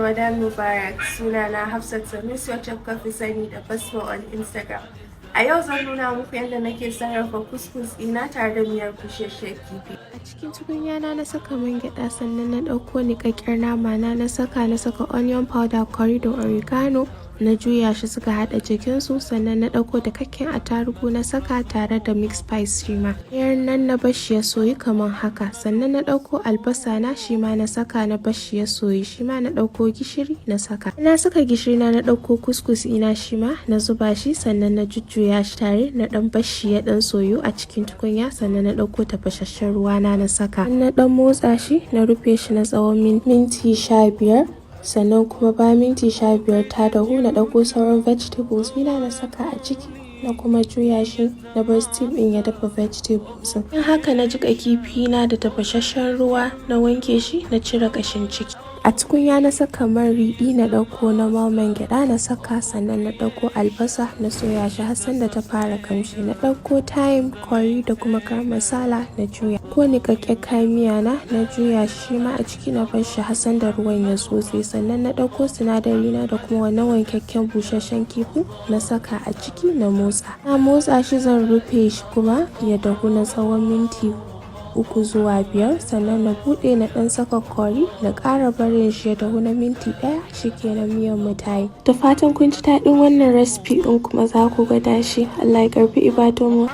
Ramadan Mubarak, sunana Hafsat Sanusi wacce kuka fi sani da Baasmah on Instagram. A yau zan nuna muku yadda nake sarrafa couscous ɗina tare da miyar busasshen kifi. A cikin tukunyana na saka man gyaɗa, sannan na ɗauko niƙaƙƙiyar nama na saka onion powder, curry da oregano. Na juya shi suka haɗa jikinsu, sannan na ɗauko dakakken attarugu na saka tare da mix spice shi ma. Bayan nan na bashi ya soyu kamar haka, sannan na ɗauko albasa na shi ma na saka na bashi ya soyu, shi ma na ɗauko gishiri na saka. Na saka gishiri na ɗauko couscous ina shi ma na zuba shi, sannan na jujjuya shi tare na ɗan bashi ya ɗan soyu a cikin tukunya, sannan na ɗauko tafasasshen ruwa na saka. Na ɗan motsa shi na rufe shi na tsawon minti 15. Sannan kuma bayan minti 15 ta dahu, na ɗauko sauran vegetables ina na saka a ciki, na kuma juya shi na bar steam ɗin ya dafa vegetables. In haka na jiƙa kifi na da tafasasshen ruwa, na wanke shi na cire ƙashin ciki. A tukunya na saka man riɗi, na ɗauko na man gyaɗa na saka, sannan na ɗauko albasa na soya shi har sanda ta fara kamshi. Na ɗauko thyme, curry da kuma garam masala na juya. Ko niƙaƙƙen kayan miya na juya shi ma a ciki, na bar shi har sanda ruwan ya tsotse. Sannan na ɗauko sinadari na da kuma wannan wankakken busasshen kifi na saka a ciki na motsa. Na motsa shi zan rufe shi kuma ya dahu na tsawon minti 3 zuwa 5, sannan na buɗe na ɗan saka curry na ƙara barin shi ya dahu na minti 1. Shikenan miyan mu tayi. Da fatan kun ji daɗin wannan recipe ɗin kuma za ku gwada shi. Allah ya karɓi ibadunmu.